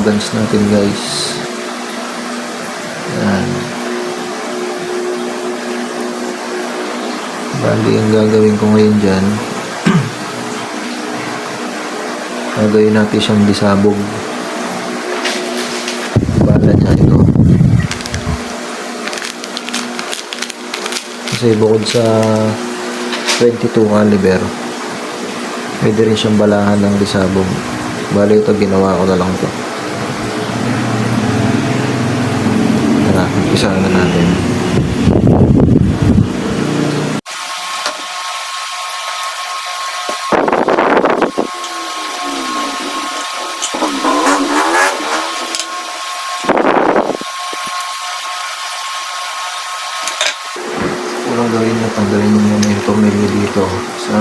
rogans natin, guys. Yan. Bali, ang gagawin ko ngayon dyan, gagawin natin siyang disabog. Bala niya ito. Kasi bukod sa 22 caliber, pwede rin siyang balahan ng disabog. Bali, ito ginawa ko na lang ito. Tara, umpisahan na natin. Unang gawin na tanggalin nyo muna yung tornilyo dito sa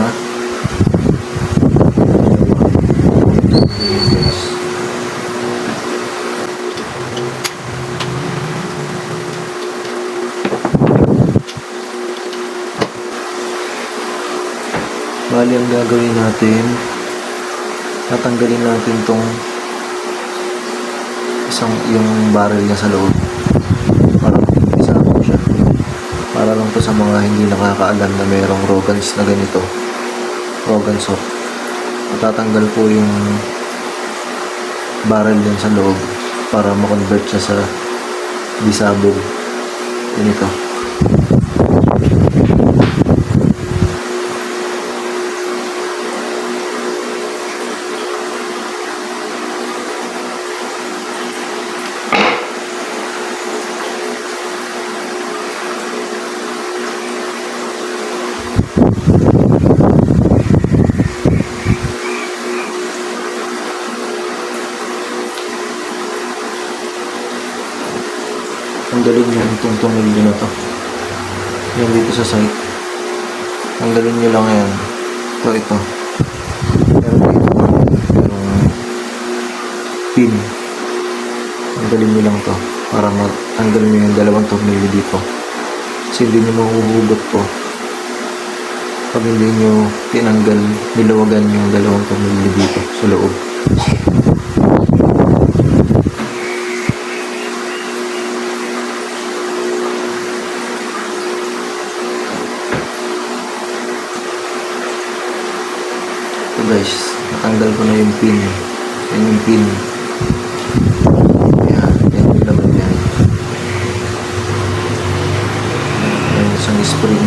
bali, ang gagawin natin, tatanggalin natin tong yung barrel niya sa loob para isama ko siya. Para lang to sa mga hindi nakakaalam na mayroong rogans na ganito, rogan saw. Matatanggal po yung barrel din sa loob para ma-convert siya sa disabog. Ganito. Tanggalin nyo itong tornilyo na to. Yan dito sa side. Tanggalin nyo lang yan. Ito. Meron dito. Merong pin. Tanggalin nyo lang to. Para matanggalin nyo yung dalawang tornilyo dito. Kasi hindi nyo mahuhugot to pag hindi nyo tinanggal, nilawagan yung dalawang tornilyo dito sa loob. Guys, natanggal ko na yung pin. Yan yung pin. Yan yung laman yan. Yan isang spring.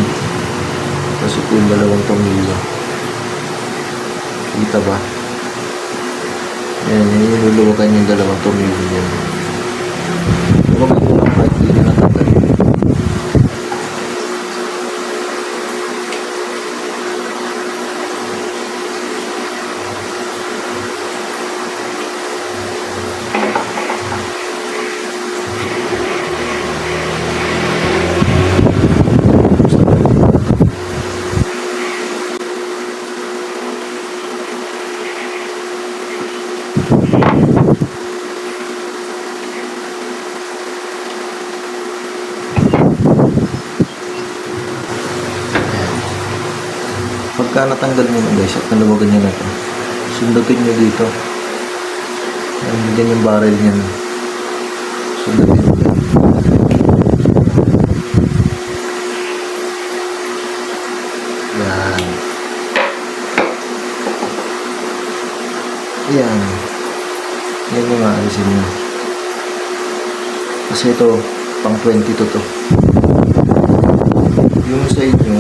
Tapos ito yung dalawang tornilyo. Kita ba? Yan yung niluluwagan yung dalawang tornilyo yan. Luwagan ko lang kahit hindi na natanggal. Pagka natanggal nyo na, guys, at nalawagan nyo na ito, sundutin nyo dito. Yan yung barrel nyo. Sundutin nyo. Yan. Yan. Yan yung maalisin nyo. Kasi ito, pang 22 to. Yung sa inyo,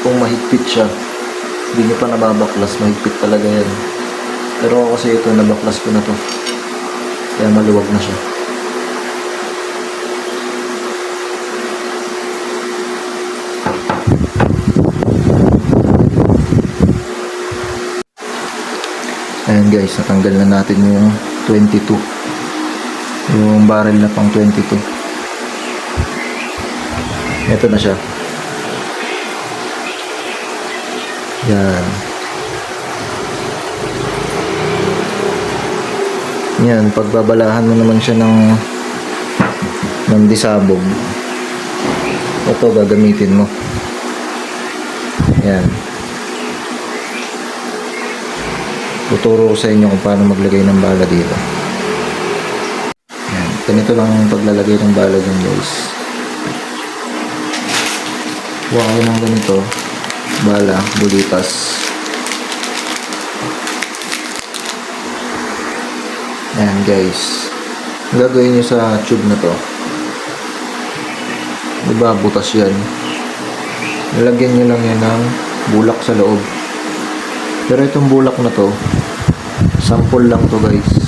kung mahigpit siya, hindi nyo pa nababaklas, mahigpit talaga yan. Pero kasi ito, nabaklas ko na to, kaya maluwag na siya. Ayan guys, natanggal na natin yung 22, yung barrel na pang 22. Ito na siya. Yan. Yan, pagbabalahan mo naman siya ng disabog. Ito gagamitin mo. Yan. Tuturo ko sa inyo kung paano maglagay ng bala dito. Ganito lang ang paglalagay ng bala dyan guys. Kuha kayo ng ganito, bala, bulitas. Ayan guys. Ang gagawin nyo sa tube na to, diba butas yan, nilagyan nyo lang yan ng bulak sa loob. Pero itong bulak na to, sample lang to guys.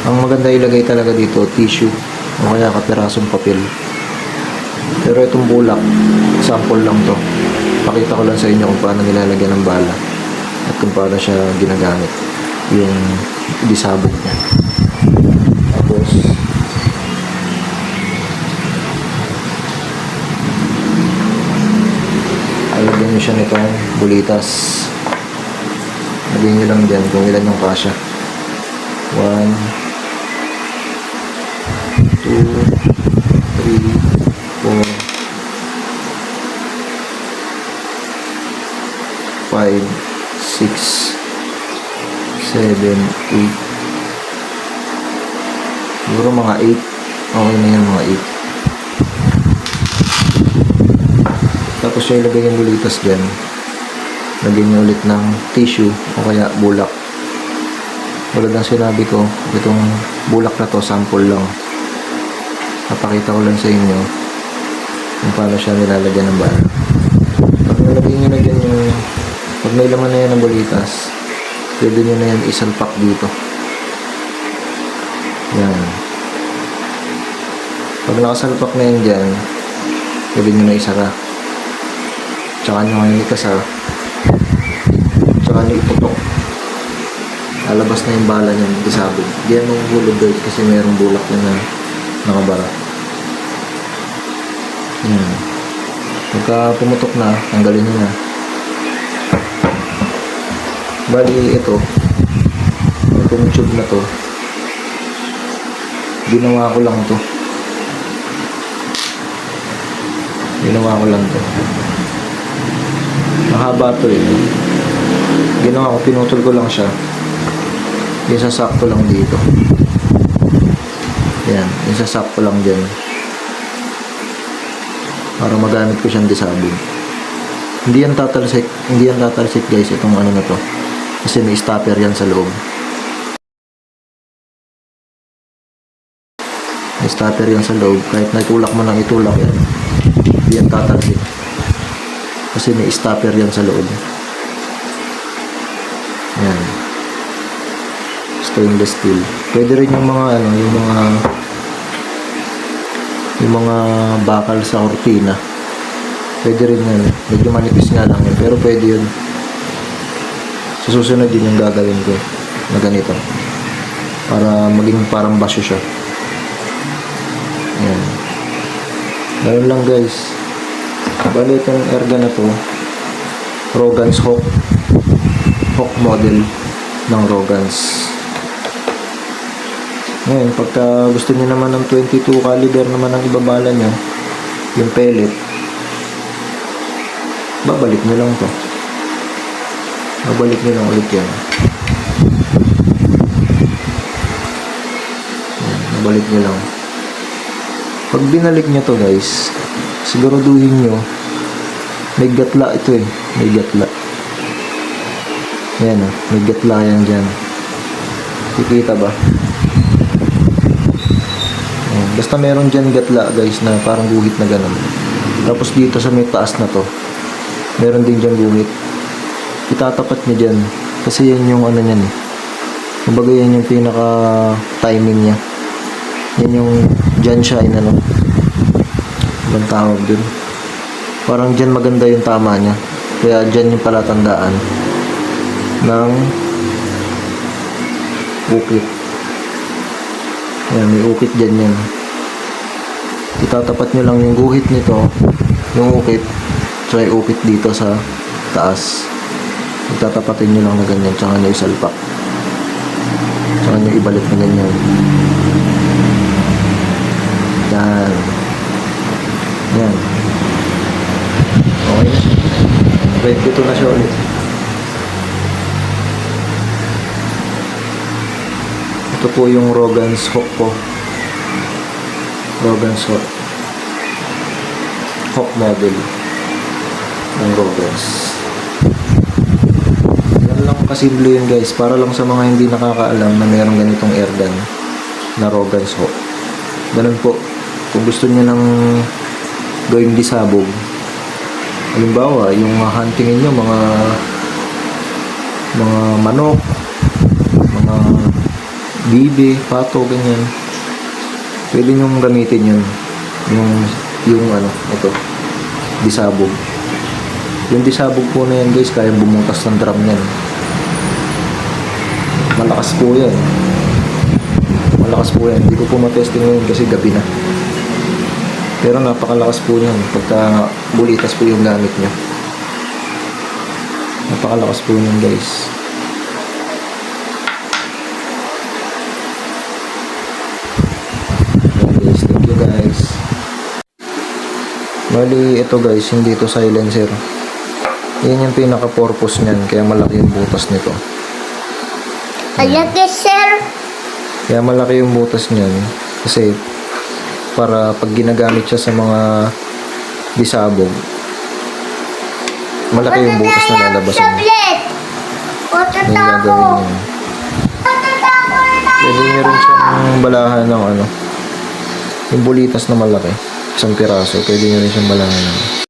Ang maganda ilagay talaga dito, tissue o kaya kapirasong papel. Pero itong bulak, sample lang to. Pakita ko lang sa inyo kung paano nilalagyan ng bala at kung paano siya ginagamit, yung disabog niya. Tapos lagyan nyo siya nitong bulitas. Lagyan nyo lang dyan kung ilan yung kasya. 1 2 3 4 5 6 7 8. Siguro mga 8. Okay na yan, mga 8. Tapos siya ilagay yung bulitas dyan. Lagyan niyo ulit ng tissue o kaya bulak. Tulad ng sinabi ko, itong bulak na to, sample lang. Napakita ko lang sa inyo kung paano siya nilalagyan ng bala. Pag nalagay nyo na dyan yung, pag may laman na yan ng bulitas, pwede nyo na yan isalpak dito. Yan. Pag nakasalpak na yan dyan, pwede nyo na isara. Tsaka nyo ngayon ikasa. Tsaka nyo iputok. Lalabas na yung bala nyo, disabog. Diyan mong hulog guys kasi mayroong bulak na nakabara. Yan. Pagka pumutok na, tanggalin nyo na. Bali ito, itong tube na to, ginawa ko lang to. Ginawa ko lang to. Mahaba to eh. Ginawa ko, pinutol ko lang siya. Isasakto lang dito. Yan, isasakto lang dyan. Para magamit ko siyang disabog. Hindi yan tatalsik guys, itong ano na to. Kasi may stopper yan sa loob. May stopper yan sa loob. Kahit naitulak mo nang itulak yan, hindi yan tatalsik. Kasi may stopper yan sa loob. Yan. Stainless steel. Pwede rin yung mga ano, yung mga bakal sa kortina. Pwede rin yan. Medyo manipis nga lang yun. Pero pwede yun. Sa susunod yun yung gagawin ko. Na ganito. Para maging parang basyo siya. Yan. Ganun lang guys. Bali itong erga na to, Rogans Hawk model ng Rogans. Ngayon, pagka gusto niyo naman ng 22 caliber naman ang ibabala niya, yung pellet, babalik niyo lang to. Babalik niyo lang ulit yan. Babalik niyo lang. Pag binalik niyo to guys, siguraduhin nyo may gatla ito eh, may gatla. Ayan o, may gatla yan dyan. Kikita ba? Ayan. Basta meron dyan gatla guys na parang guhit na ganun. Tapos dito sa may taas na to, meron din dyan guhit. Itatapat nyo dyan kasi yan yung ano nyan eh. Kumbaga yan yung pinaka timing nya. Yan yung dyan siya inano, ang tawag dun. Parang dyan maganda yung tama niya. Kaya dyan yung palatandaan ng ukit. Ayan, may ukit dyan yan. Itatapat nyo lang yung guhit nito, yung ukit, tsaka yung ukit dito sa taas. Itatapatin nyo lang na ganyan, tsaka nyo isalpak. Tsaka nyo ibalik na ganyan. Yan. Yan. Okay na. Ready ko na siya ulit. Ito po yung Rogans Hawk po. Rogan's Hawk model ng Rogan's. Yan lang kasimple yun guys, para lang sa mga hindi nakakaalam na mayroong ganitong airgun na Rogan's Hawk. Ganun po, kung gusto niyo ng gawing disabog, halimbawa yung huntingin nyo mga manok, mga bibi, pato, ganyan, pwede nyong gamitin yun, yung ito, disabog. Yung disabog po na yan guys, kaya bumutas ng drum yan. Malakas po yan. Hindi ko po matesting ngayon kasi gabi na, pero napakalakas po yan pagka bulitas po yung gamit nyo. Napakalakas po yan guys. Thank you guys. Bali ito guys, hindi ito silencer. Yan yung pinaka purpose nyan, kaya malaki yung butas nito. Malaki sir. Kaya malaki yung butas niyan kasi para pag ginagamit siya sa mga disabog, malaki yung butas na lalabas niya. Yung gagawin niya. Pwede niyo rin siyang balahan ng yung bulitas na malaki. Isang piraso, pwede niyo rin siyang balahan ng